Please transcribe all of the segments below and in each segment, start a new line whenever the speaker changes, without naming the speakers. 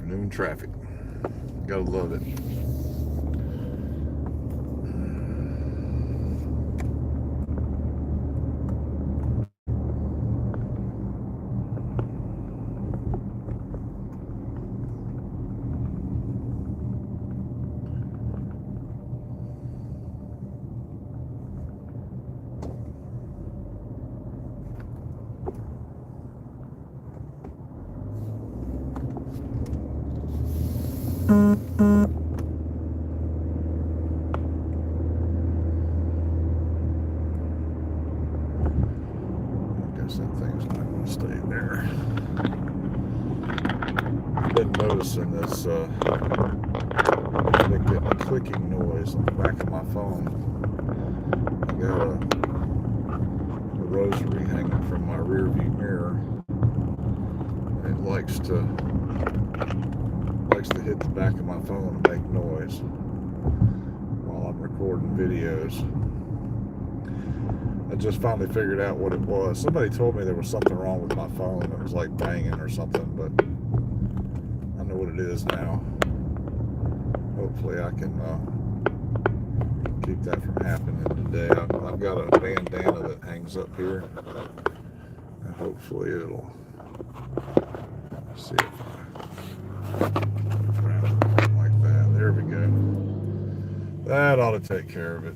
Afternoon traffic. Gotta love it. Noticing this been getting a clicking noise on the back of my phone. I got a rosary hanging from my rear view mirror, and it likes to hit the back of my phone and make noise while I'm recording videos. I just finally figured out what it was. Somebody told me there was something wrong with my phone. It was like banging or something, but I know what it is now. Hopefully I can keep that from happening today. I've got a bandana that hangs up here, and hopefully it'll see if I wrap it like that. There we go. That ought to take care of it.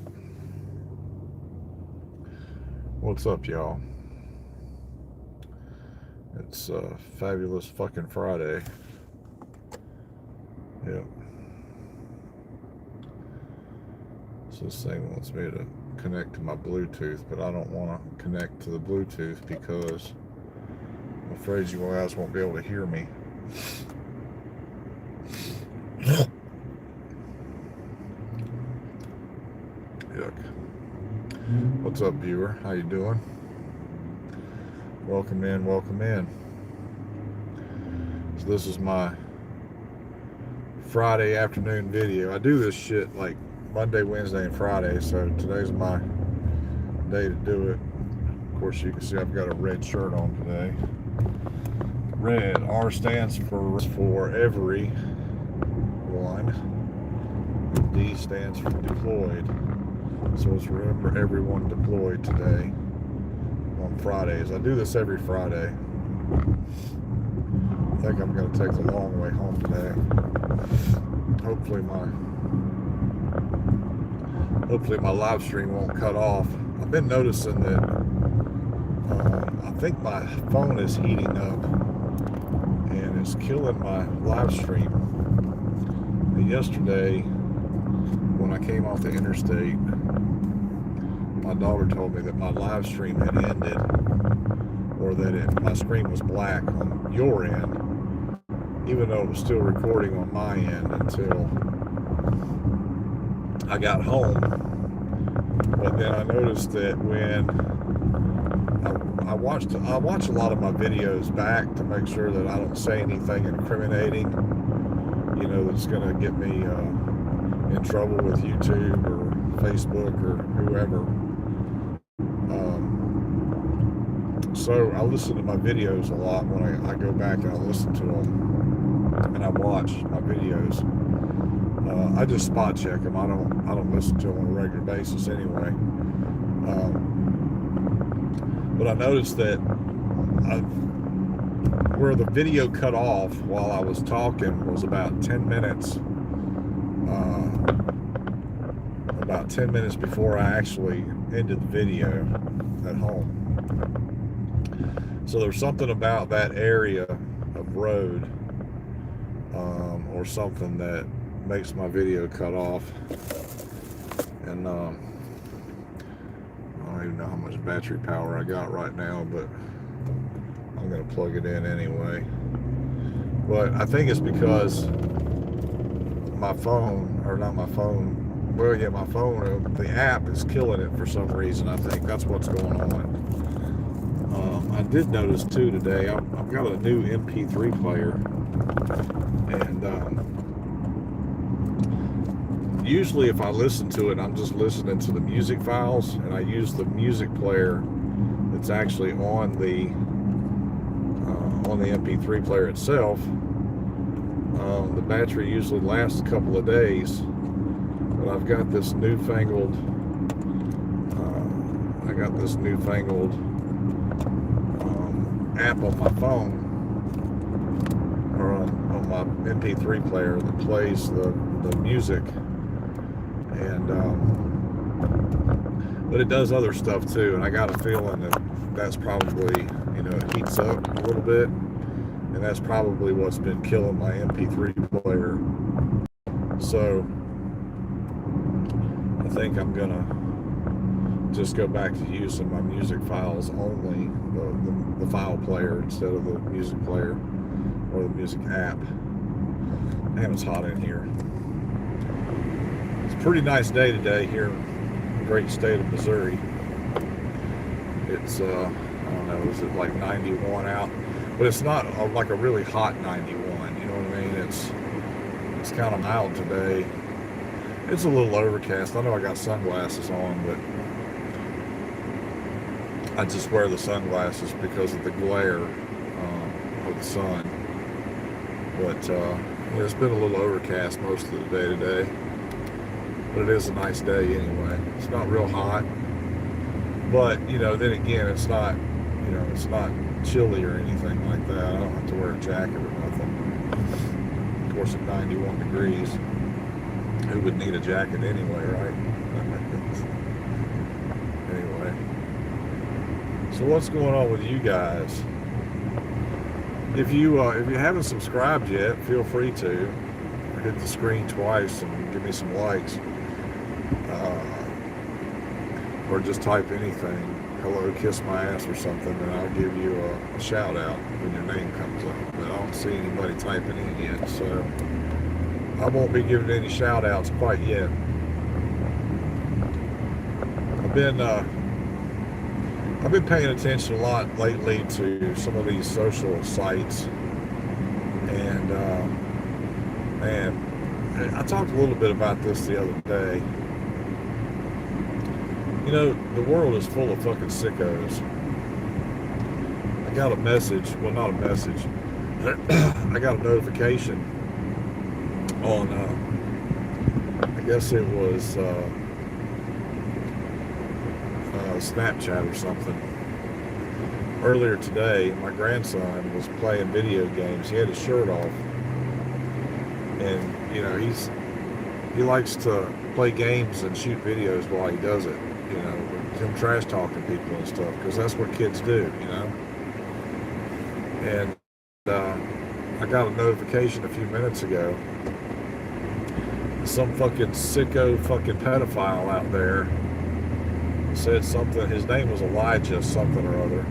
What's up, y'all? It's fabulous fucking Friday. Yep. So this thing wants me to connect to my Bluetooth, but I don't want to connect to the Bluetooth because I'm afraid you guys won't be able to hear me. Yuck. What's up, viewer? How you doing? Welcome in, welcome in. So this is my Friday afternoon video. I do this shit like Monday, Wednesday, and Friday, so today's my day to do it. Of course, you can see I've got a red shirt on today. Red, R stands for every one. D stands for deployed. So it's remember everyone deployed today on Fridays. I do this every Friday. I think I'm going to take the long way home today. Hopefully my live stream won't cut off. I've been noticing that I think my phone is heating up and it's killing my live stream. And yesterday when I came off the interstate, my daughter told me that my live stream had ended, or that my screen was black on your end, even though it was still recording on my end until I got home. But then I noticed that when I watch a lot of my videos back to make sure that I don't say anything incriminating, you know, that's going to get me in trouble with YouTube or Facebook or whoever. So I listen to my videos a lot when I go back and I listen to them and I watch my videos. I just spot check them. I don't listen to them on a regular basis anyway. But I noticed that where the video cut off while I was talking was about 10 minutes. About 10 minutes before I actually ended the video at home. So there's something about that area of road or something that makes my video cut off. And I don't even know how much battery power I got right now, but I'm going to plug it in anyway. But I think it's because my phone, or not my phone, well, yeah, my phone, the app is killing it for some reason. I think that's what's going on. I did notice too today, I've got a new MP3 player, and usually if I listen to it, I'm just listening to the music files, and I use the music player that's actually on the MP3 player itself. The battery usually lasts a couple of days, but I've got this newfangled app on my phone, or on my MP3 player, that plays the music, and but it does other stuff too, and I got a feeling that that's probably, it heats up a little bit, and that's probably what's been killing my MP3 player. So I think I'm gonna just go back to using my music files only, the file player, instead of the music player or the music app. Man, it's hot in here. It's a pretty nice day today here in the great state of Missouri. It's I don't know, is it like 91 out? But it's not like a really hot 91, you know what I mean? It's kind of mild today. It's a little overcast. I know I got sunglasses on, but I just wear the sunglasses because of the glare of the sun. But it's been a little overcast most of the day today. But it is a nice day anyway. It's not real hot. But, then again, it's not chilly or anything like that. I don't have to wear a jacket or nothing. Of course, at 91 degrees, who would need a jacket anyway, right? Anyway. So what's going on with you guys? If you haven't subscribed yet, feel free to hit the screen twice and give me some likes, or just type anything, hello, kiss my ass or something, and I'll give you a shout out when your name comes up. But I don't see anybody typing in yet, so I won't be giving any shout outs quite yet. I've been paying attention a lot lately to some of these social sites, and man, I talked a little bit about this the other day. The world is full of fucking sickos. I got a message, well, not a message, I got a notification on, I guess it was Snapchat or something. Earlier today, my grandson was playing video games. He had his shirt off, and he likes to play games and shoot videos while he does it. Him trash talking people and stuff, because that's what kids do. And I got a notification a few minutes ago. Some fucking sicko fucking pedophile out there said something. His name was Elijah something or other.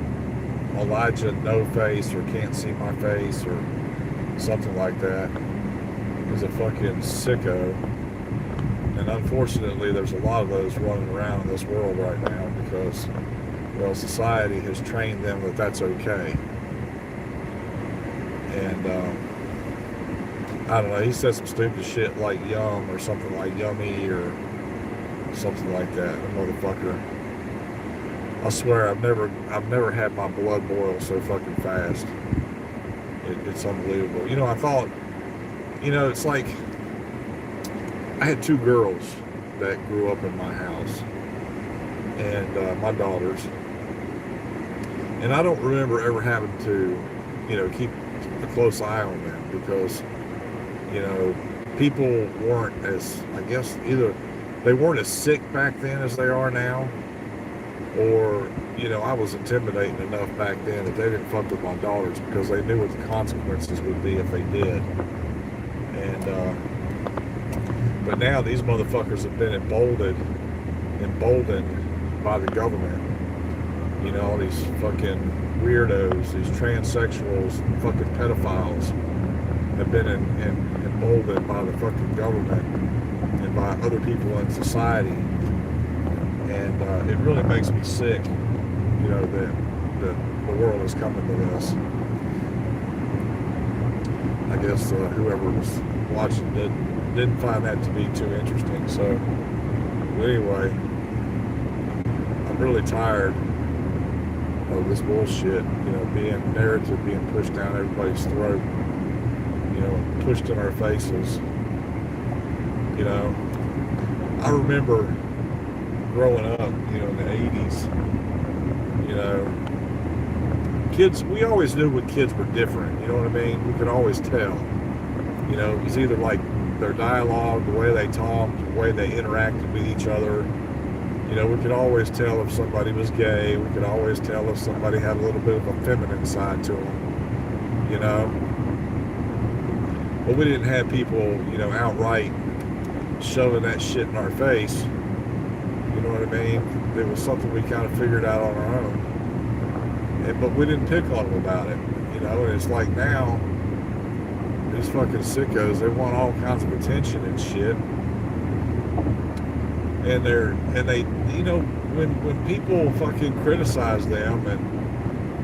Elijah No Face, or Can't See My Face, or something like that. He's a fucking sicko. And unfortunately, there's a lot of those running around in this world right now because, well, society has trained them that that's okay. And I don't know, he said some stupid shit like yum or something like yummy or something like that. The motherfucker. I swear I've never had my blood boil so fucking fast. It's unbelievable. I thought, it's like I had two girls that grew up in my house, and my daughters, and I don't remember ever having to, keep a close eye on them because, people weren't as, I guess, either they weren't as sick back then as they are now, or, I was intimidating enough back then that they didn't fuck with my daughters because they knew what the consequences would be if they did. And, but now these motherfuckers have been emboldened by the government. All these fucking weirdos, these transsexuals, fucking pedophiles have been emboldened by the fucking government and by other people in society. And it really makes me sick, that the world is coming to this. I guess whoever was watching didn't find that to be too interesting. So anyway, I'm really tired of this bullshit, narrative being pushed down everybody's throat. you know, pushed in our faces. You know, I remember growing up, you know, in the 80s, you know, kids, we always knew when kids were different, you know what I mean? We could always tell. You know, it was either like their dialogue, the way they talked, the way they interacted with each other. You know, we could always tell if somebody was gay. We could always tell if somebody had a little bit of a feminine side to them, you know. But we didn't have people, you know, outright shoving that shit in our face. You know what I mean? It was something we kind of figured out on our own. But we didn't pick on them about it, you know. And it's like now, these fucking sickos, they want all kinds of attention and shit. And they, you know, when people fucking criticize them and,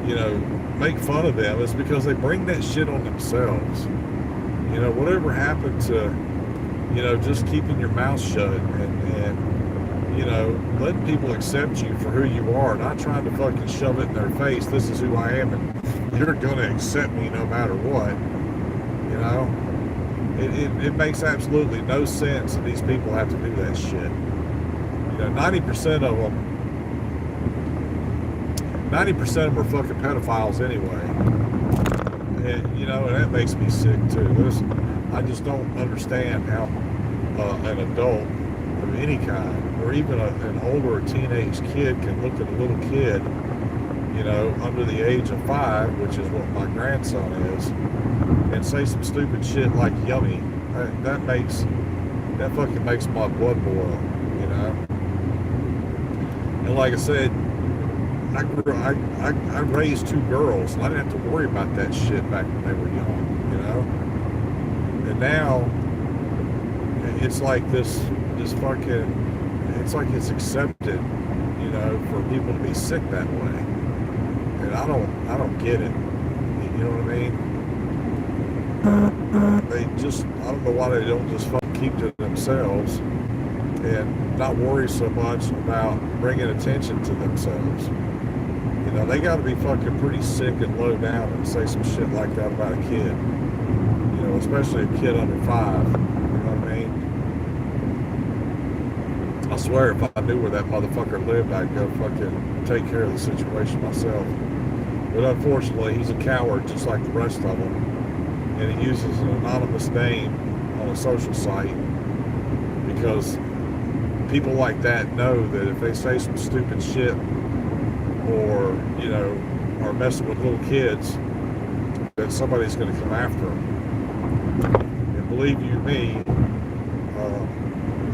you know, make fun of them, it's because they bring that shit on themselves. You know, whatever happened to, you know, just keeping your mouth shut and you know, letting people accept you for who you are, not trying to fucking shove it in their face. This is who I am, and you're gonna accept me no matter what. You know, it makes absolutely no sense that these people have to do that shit. You know, 90% of them are fucking pedophiles anyway. And, you know, and that makes me sick too. Listen, I just don't understand how an adult of any kind, or even an older teenage kid, can look at a little kid, you know, under the age of 5, which is what my grandson is, and say some stupid shit like yummy. That fucking makes my blood boil, you know. And like I said, I raised 2 girls, and I didn't have to worry about that shit back when they were young, you know. And now it's like this fucking, it's like it's accepted, you know, for people to be sick that way. And I don't get it. You know what I mean? They just, I don't know why they don't just fucking keep to themselves and not worry so much about bringing attention to themselves. You know, they got to be fucking pretty sick and low down and say some shit like that about a kid. You know, especially a kid under 5. You know what I mean? I swear if I knew where that motherfucker lived, I'd go fucking take care of the situation myself. But unfortunately, he's a coward just like the rest of them. And he uses an anonymous name on a social site because people like that know that if they say some stupid shit or, you know, are messing with little kids, that somebody's going to come after them. And believe you me,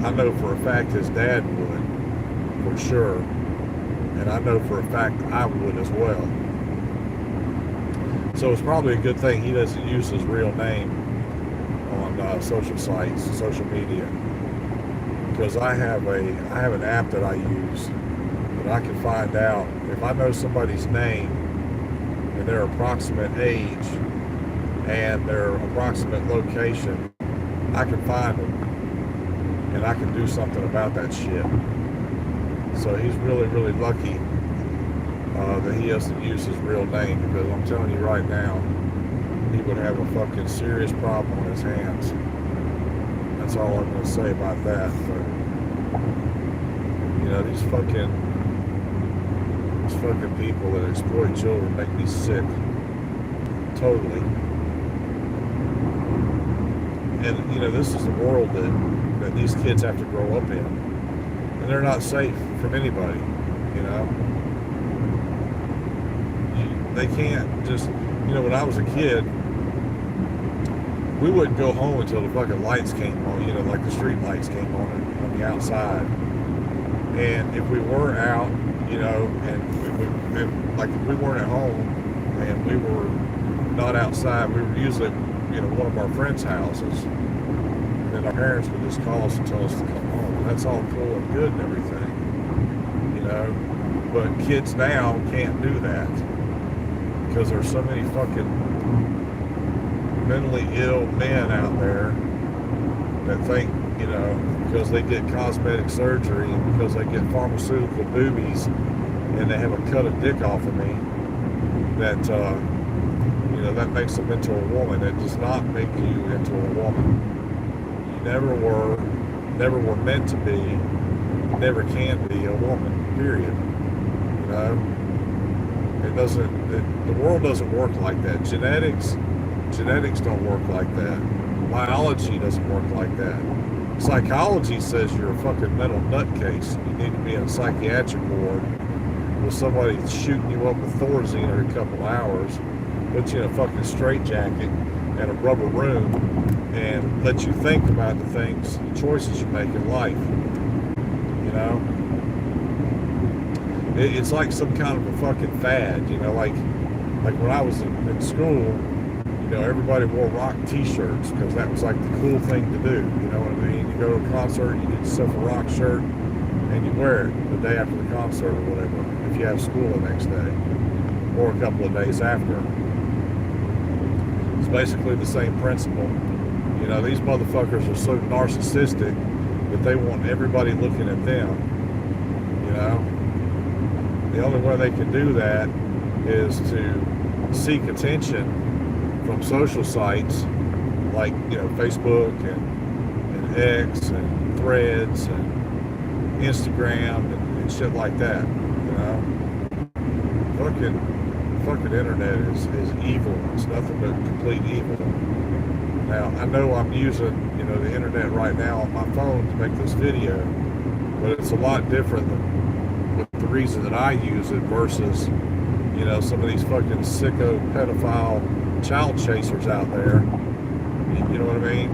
I know for a fact his dad would, for sure. And I know for a fact I would as well. So it's probably a good thing he doesn't use his real name on social sites, social media. Because I have an app that I use that I can find out if I know somebody's name and their approximate age and their approximate location, I can find them and I can do something about that shit. So he's really, really lucky that he doesn't use his real name, because I'm telling you right now, he would have a fucking serious problem on his hands. That's all I'm going to say about that. But, you know, these fucking people that exploit children make me sick. Totally. And, you know, this is the world that these kids have to grow up in. And they're not safe from anybody, you know. They can't just, you know, when I was a kid, we wouldn't go home until the fucking lights came on, you know, like the street lights came on the outside. And if we were out, you know, and like if we weren't at home and we were not outside, we were usually, you know, one of our friends' houses. And then our parents would just call us and tell us to come home. And that's all cool and good and everything, you know. But kids now can't do that because there's so many fucking mentally ill men out there that think, you know, because they get cosmetic surgery and because they get pharmaceutical boobies and they have a cut of dick off of me, that, you that makes them into a woman. It does not make you into a woman. You never were meant to be, never can be a woman, period. It doesn't, the world doesn't work like that. Genetics don't work like that. Biology doesn't work like that. Psychology says you're a fucking mental nutcase. You need to be in a psychiatric ward with somebody shooting you up with Thorazine every couple hours, put you in a fucking straitjacket and a rubber room, and let you think about the things, the choices you make in life. It's like some kind of a fucking fad, like when I was in school, everybody wore rock t-shirts because that was like the cool thing to do. You know what I mean? You go to a concert, you get yourself a rock shirt, and you wear it the day after the concert or whatever, if you have school the next day, or a couple of days after. It's basically the same principle. These motherfuckers are so narcissistic that they want everybody looking at them. The only way they can do that is to seek attention from social sites like Facebook and X and Threads and Instagram and shit like that. Fucking internet is evil. It's nothing but complete evil. Now I know I'm using the internet right now on my phone to make this video, but it's a lot different than the reason that I use it versus some of these fucking sicko pedophile child chasers out there. You know what I mean?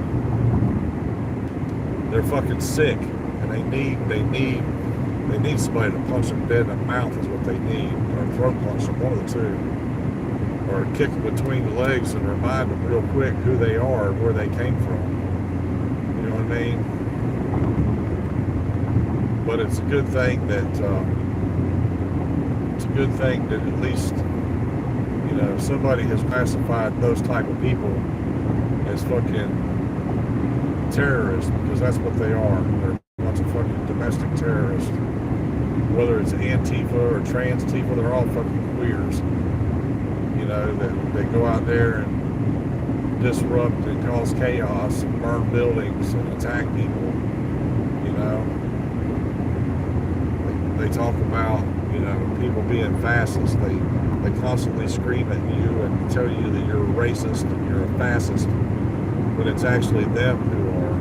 They're fucking sick, and they need somebody to punch them dead in the mouth is what they need, or throat punch them, one of the two, or kick them between the legs and remind them real quick who they are and where they came from. You know what I mean? But it's a good thing that at least somebody has classified those type of people as fucking terrorists, because that's what they are. They're a bunch of fucking domestic terrorists. Whether it's Antifa or Trans-Tifa, they're all fucking queers. That they go out there and disrupt and cause chaos and burn buildings and attack people. They talk about people being fascists. They constantly scream at you and tell you that you're a racist and you're a fascist, but it's actually them who are.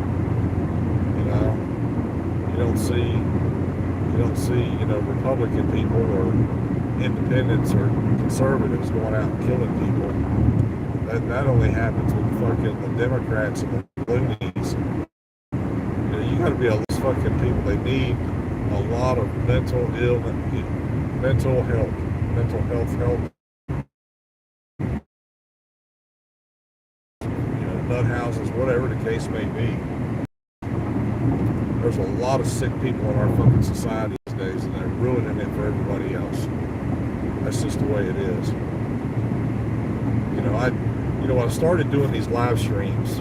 You don't see Republican people or independents or conservatives going out and killing people. That only happens with fucking the Democrats and the loonies. You got to be all these fucking people. They need a lot of mental health help. Nut houses, whatever the case may be. There's a lot of sick people in our fucking society these days, and they're ruining it for everybody else. That's just the way it is. When I started doing these live streams,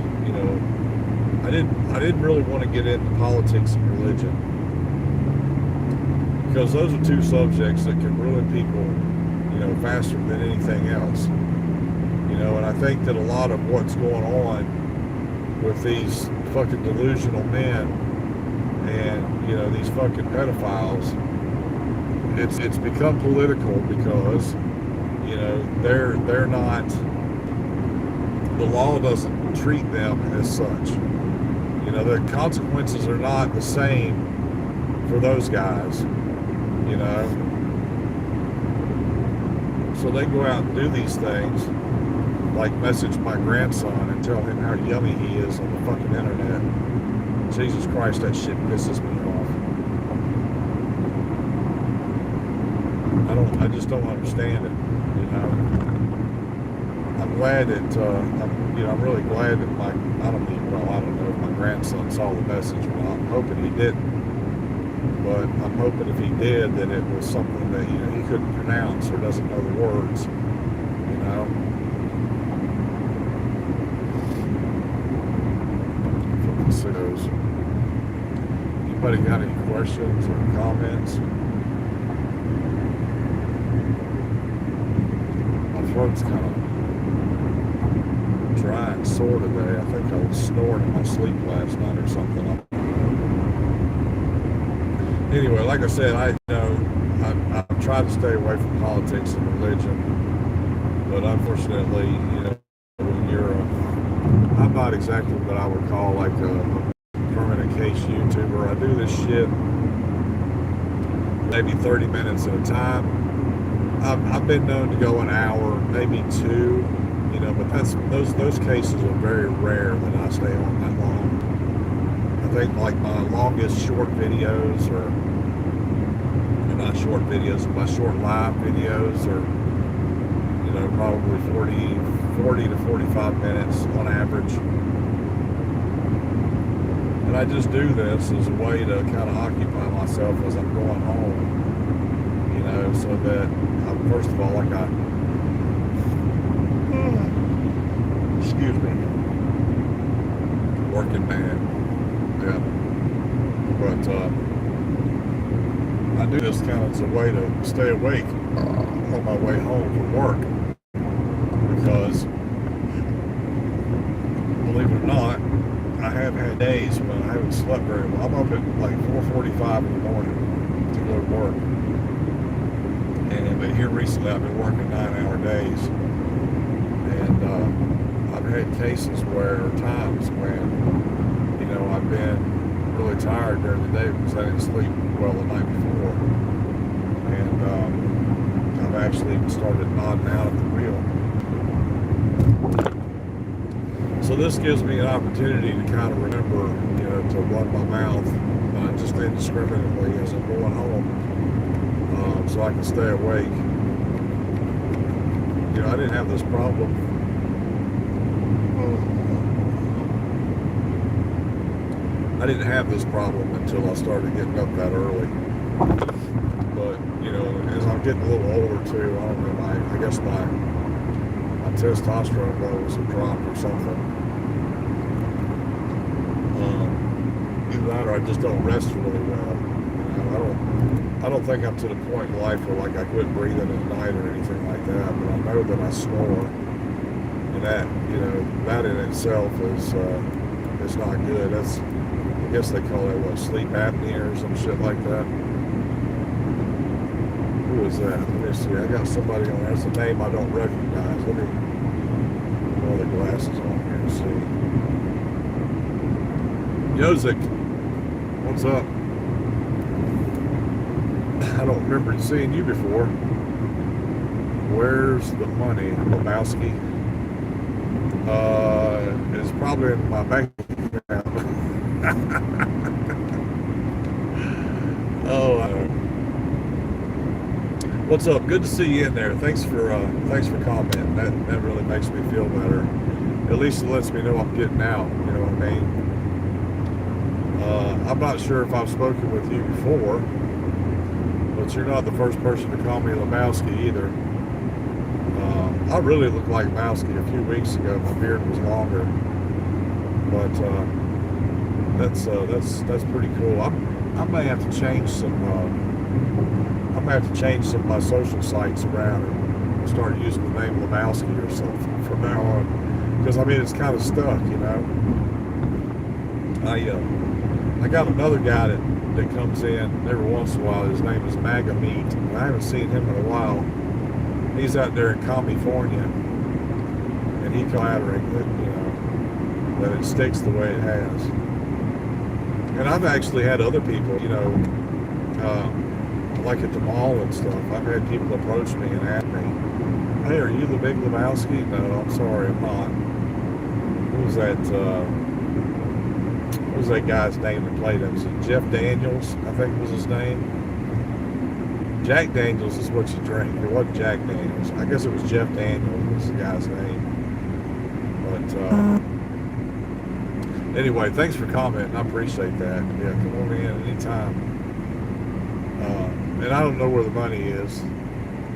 I didn't really want to get into politics and religion, because those are two subjects that can ruin people, faster than anything else. And I think that a lot of what's going on with these fucking delusional men and, these fucking pedophiles, it's become political because, they're not, the law doesn't treat them as such. The consequences are not the same for those guys, So they go out and do these things, like message my grandson and tell him how yummy he is on the fucking internet. Jesus Christ, that shit pisses me off. I just don't understand it, I'm glad that, I'm really glad that I don't know if my grandson saw the message or not. I'm hoping he didn't. But I'm hoping if he did, that it was something that, he couldn't pronounce or doesn't know the words, Fucking sickos. Anybody got any questions or comments? My throat's kind of dry and sore today. I think I was snoring in my sleep last night or something. Anyway, like I said, I try to stay away from politics and religion, but unfortunately, when you're I'm not exactly what I would call like a permanent case YouTuber. I do this shit maybe 30 minutes at a time. I've been known to go an hour, maybe two, but those cases are very rare that I stay on that long. I think like my longest short videos or not short videos, but my short live videos are, probably 40 to 45 minutes on average. And I just do this as a way to kind of occupy myself as I'm going home, so that, first of all, excuse me, working man, yeah, but I do this kind of as a way to stay awake on my way home from work, because, believe it or not, I have had days when I haven't slept very well. I'm up at like 4:45 in the morning to go to work. But here recently I've been working 9-hour days. And I've had cases or times when, I've been really tired during the day because I didn't sleep well the night before. And I've actually even started nodding out at the wheel. So this gives me an opportunity to kind of remember, to run my mouth just indiscriminately as I'm going home, so I can stay awake. I didn't have this problem. I didn't have this problem until I started getting up that early. But, as I'm getting a little older too, I don't know, I guess my testosterone levels have dropped or something. Either that or I just don't rest really well. I don't think I'm to the point in life where I quit breathing at night or anything like that, but I know that I snore, and that that in itself is not good. I guess they call it sleep apnea or some shit like that. Who is that? Let me see. I got somebody on there. It's a name I don't recognize. Let me put all the glasses on here and see. Yozik, what's up? I don't remember seeing you before. Where's the money? Lebowski? It's probably in my bank account. Oh, what's up? Good to see you in there. Thanks for commenting. That really makes me feel better. At least it lets me know I'm getting out. You know what I mean? I'm not sure if I've spoken with you before, but you're not the first person to call me Lebowski either. I really looked like Lebowski a few weeks ago. My beard was longer, but that's pretty cool. I may have to change some. I may have to change some of my social sites around and start using the name Lebowski or something from now on, because it's kind of stuck, I got another guy that comes in every once in a while. His name is Maga Meat. I haven't seen him in a while. He's out there in California, and he collaborated that it sticks the way it has. And I've actually had other people, like at the mall and stuff. I've had people approach me and ask me, "Hey, are you the Big Lebowski?" No, I'm sorry, I'm not. Who was that guy's name that played him? Was it Jeff Daniels? I think was his name. Jack Daniels is what you drink. It wasn't Jack Daniels. I guess it was Jeff Daniels was the guy's name. But anyway, thanks for commenting. I appreciate that. Yeah, come on in anytime. And I don't know where the money is.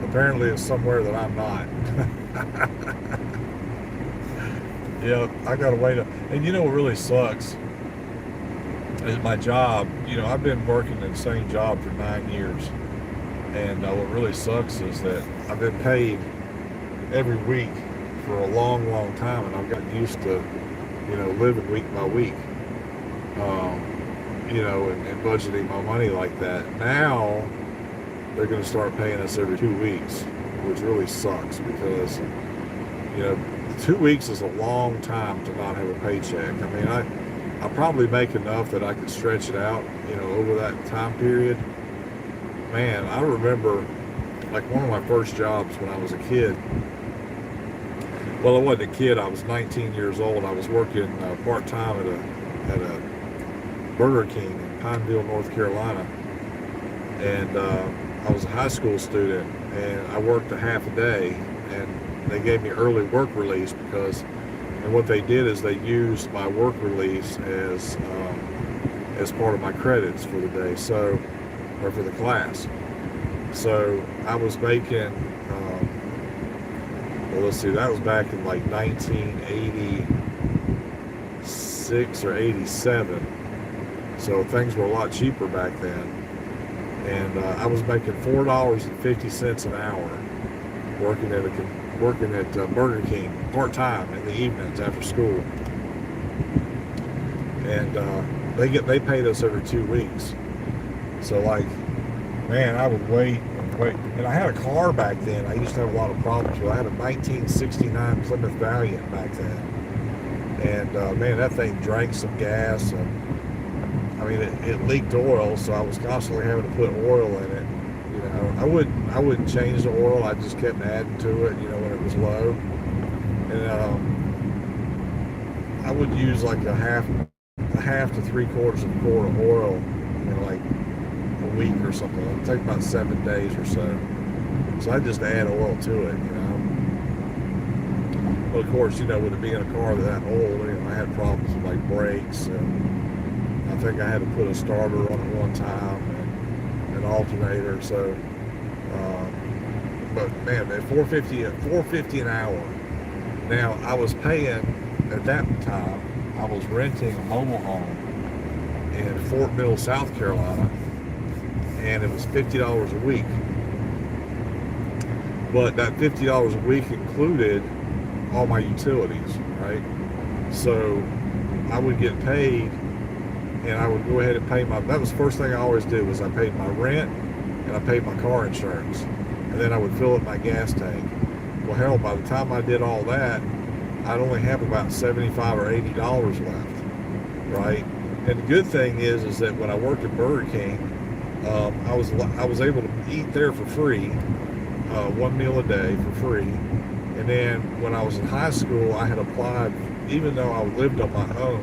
Apparently it's somewhere that I'm not. Yeah, I gotta wait. And what really sucks is my job. I've been working in the same job for 9 years. And what really sucks is that I've been paid every week for for a long, long time, and I've gotten used to, living week by week, and budgeting my money like that. Now they're going to start paying us every 2 weeks, which really sucks because, 2 weeks is a long time to not have a paycheck. I mean, I probably make enough that I could stretch it out, over that time period. Man, I remember like one of my first jobs when I was a kid. Well, I wasn't a kid. I was 19 years old. I was working part-time at a Burger King in Pineville, North Carolina. And I was a high school student, and I worked a half a day, and they gave me early work release and what they did is they used my work release as part of my credits for the day, or for the class. So I was making, let's see, that was back in like 1986 or 87. So things were a lot cheaper back then. And I was making $4.50 an hour working at Burger King part-time in the evenings after school. And they paid us every 2 weeks. So like, man, I would wait. And I had a car back then. I used to have a lot of problems with it. I had a 1969 Plymouth Valiant back then. And man, that thing drank some gas. And I mean, it leaked oil, so I was constantly having to put oil in it. I wouldn't change the oil. I just kept adding to it, when it was low. And I would use like a half to 3/4 of a quart of oil, like a week or something. It would take about 7 days or so. So I just add oil to it, But of course, with it being a car that old, I had problems with like brakes, and I think I had to put a starter on it one time and an alternator. So, but man, at $4.50 an hour. Now I was paying at that time. I was renting a mobile home in Fort Mill, South Carolina, and it was $50 a week. But that $50 a week included all my utilities, right? So I would get paid, and I would go ahead and pay that was the first thing I always did, was I paid my rent and I paid my car insurance, and then I would fill up my gas tank. Well, hell, by the time I did all that, I'd only have about $75 or $80 left, right? And the good thing is that when I worked at Burger King, I was able to eat there for free, one meal a day for free. And then when I was in high school, I had applied, even though I lived on my own,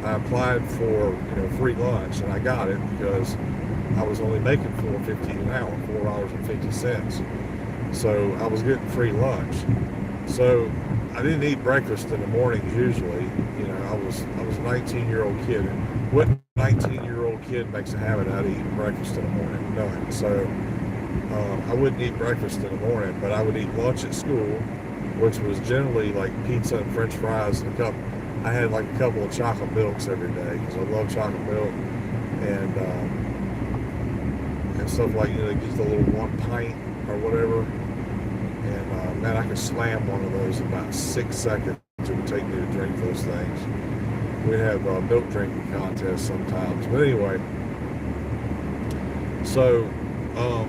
I applied for free lunch, and I got it because I was only making $4.50 an hour, $4.50. So I was getting free lunch. So I didn't eat breakfast in the mornings usually. I was a 19-year-old kid. And what 19-year-old kid makes a habit out of eating breakfast in the morning? None. So I wouldn't eat breakfast in the morning, but I would eat lunch at school, which was generally like pizza and French fries and a cup. I had like a couple of chocolate milks every day because I love chocolate milk, and stuff like just a little 1 pint or whatever. And man, I could slam one of those in about 6 seconds. It would take me to drink those things. We'd have milk drinking contests sometimes, but anyway. So,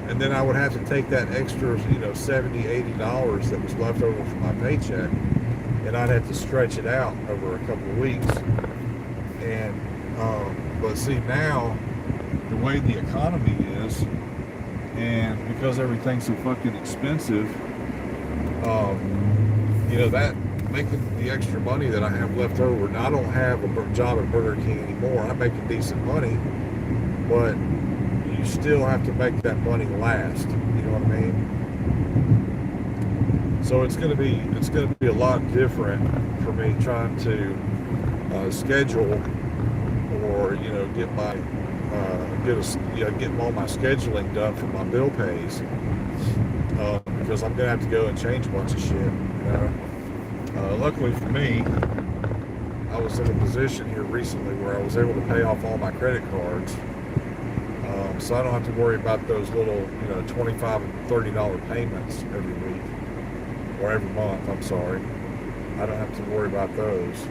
and then I would have to take that extra, $70, $80 that was left over from my paycheck, and I'd have to stretch it out over a couple of weeks. And but see, now the way the economy is, and because everything's so fucking expensive, that making the extra money that I have left over. Now, I don't have a job at Burger King anymore. I'm making decent money, but you still have to make that money last. You know what I mean? So it's going to be a lot different for me trying to schedule, or get all my scheduling done for my bill pays, because I'm going to have to go and change a bunch of shit. Luckily for me, I was in a position here recently where I was able to pay off all my credit cards, so I don't have to worry about those little $25 and $30 payments every week. or every month, I'm sorry. I don't have to worry about those.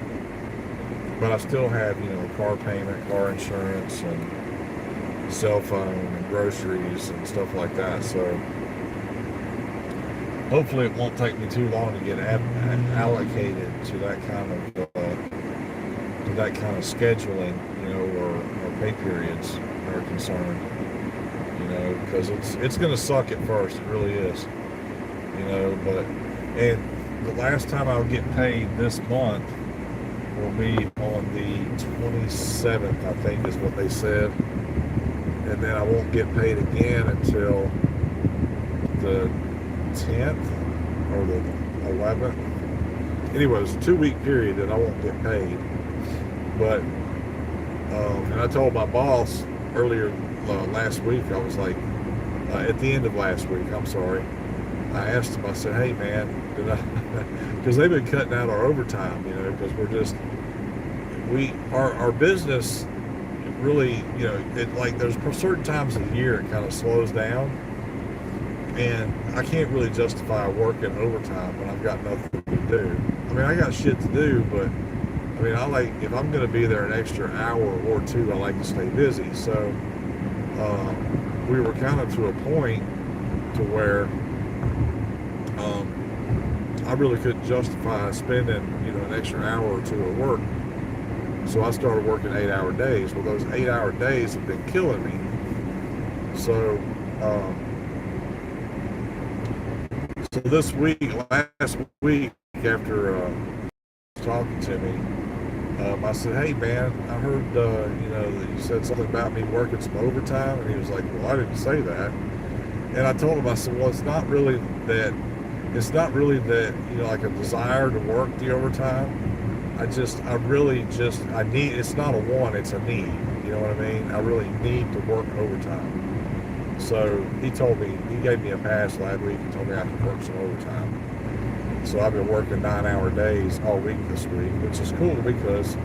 But I still have, you know, car payment, car insurance, and cell phone, and groceries, and stuff like that. So hopefully it won't take me too long to get allocated to that kind of scheduling, you know, or pay periods are concerned. You know, because it's going to suck at first. It really is. You know, and the last time I'll get paid this month will be on the 27th, I think is what they said. And then I won't get paid again until the 10th or the 11th. Anyway, it was a 2-week period that I won't get paid. But, and I told my boss earlier last week, I was like, at the end of last week, I'm sorry, I asked him, I said, hey man, because they've been cutting out our overtime, you know, because our business really, you know, it like there's certain times of the year it kind of slows down, and I can't really justify working overtime when I've got nothing to do. I mean, I got shit to do, but I mean, I like, if I'm going to be there an extra hour or two, I like to stay busy. So we were kind of to a point to where I really couldn't justify spending, you know, an extra hour or two at work. So I started working 8-hour days. Well, those 8-hour days have been killing me. So, so this week, last week, after talking to me, I said, hey man, I heard, you know, that you said something about me working some overtime. And he was like, well, I didn't say that. And I told him, I said, well, it's not really that, you know, like a desire to work the overtime. I really need, it's not a want, it's a need. You know what I mean? I really need to work overtime. So he told me, he gave me a pass last week and told me I could work some overtime. So I've been working 9-hour days all week this week, which is cool because,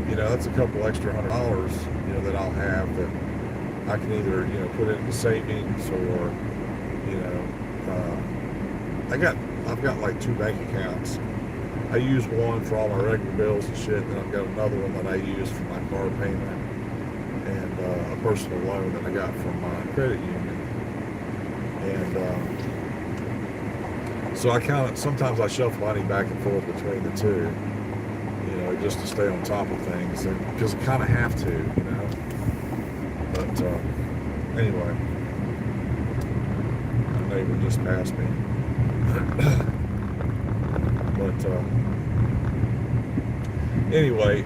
you know, that's a couple extra $100, you know, that I'll have that I can either, you know, put into savings or, you know, I've got like 2 bank accounts. I use one for all my regular bills and shit, and then I've got another one that I use for my car payment and a personal loan that I got from my credit union. And so I kind of, sometimes I shuffle money back and forth between the two, you know, just to stay on top of things, because I kind of have to, you know. But anyway, my neighbor just passed me. But anyway,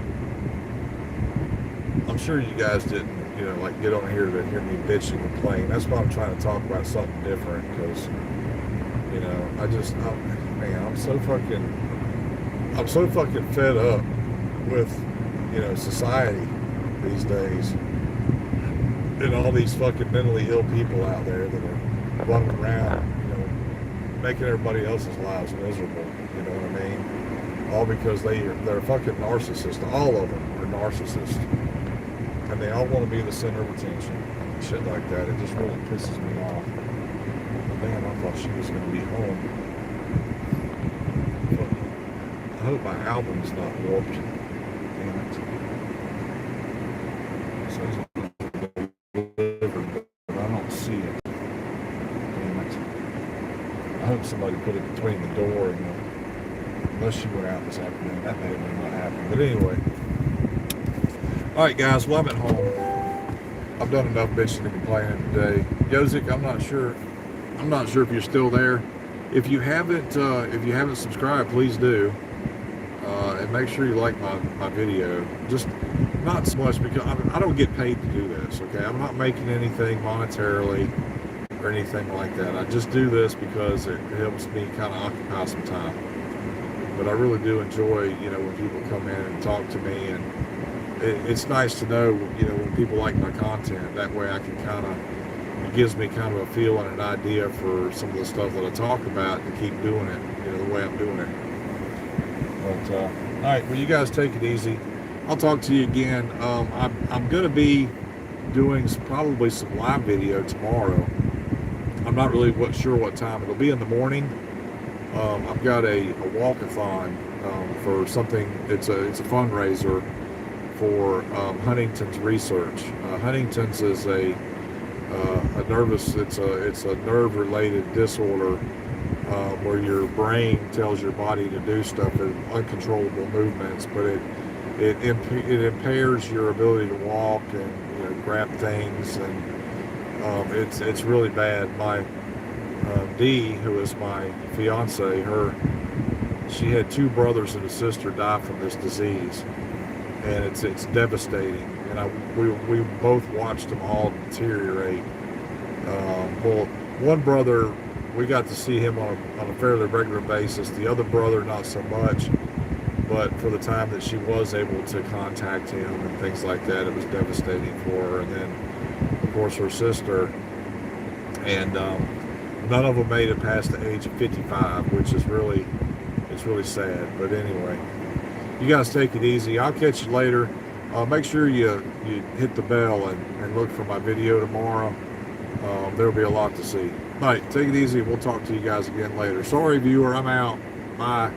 I'm sure you guys didn't, you know, like get on here to hear me bitch and complain. That's why I'm trying to talk about something different, because, you know, I'm so fucking fed up with, you know, society these days, and all these fucking mentally ill people out there that are running around, you know, making everybody else's lives miserable. You know what I mean? All because they're fucking narcissists. All of them are narcissists, and they all want to be the center of attention. Shit like that. It just really pisses me off. Damn, I thought she was going to be home. But I hope my album's not warped. Damn it. So it's delivered, but I don't see it. Damn it. I hope somebody put it between the door and the, unless she went out this afternoon. That may have been what happened. But anyway. Alright guys, well I'm at home. I've done enough bitching and complaining today. Yozik, I'm not sure if you're still there. If you haven't subscribed, please do. And make sure you like my video. Just not so much because I don't get paid to do this, okay? I'm not making anything monetarily or anything like that. I just do this because it helps me kind of occupy some time. But I really do enjoy, you know, when people come in and talk to me, and it's nice to know, you know, when people like my content. That way I can kind of, it gives me kind of a feel and an idea for some of the stuff that I talk about to keep doing it, you know, the way I'm doing it. But, all right, well, you guys take it easy. I'll talk to you again. I'm going to be doing probably some live video tomorrow. I'm not really sure what time. It'll be in the morning. I've got a walkathon for something. It's a fundraiser for Huntington's research. Huntington's is a nerve related disorder where your brain tells your body to do stuff in uncontrollable movements, but it impairs your ability to walk and grab things, and it's really bad. My Dee, who is my fiance, she had 2 brothers and a sister die from this disease, and it's devastating. And we both watched them all deteriorate. Well, one brother, we got to see him on a fairly regular basis. The other brother, not so much. But for the time that she was able to contact him and things like that, it was devastating for her. And then, of course, her sister. And none of them made it past the age of 55, which is really sad. But anyway, you guys take it easy. I'll catch you later. Make sure you hit the bell and look for my video tomorrow. There'll be a lot to see. All right, take it easy. We'll talk to you guys again later. Sorry, viewer, I'm out. Bye.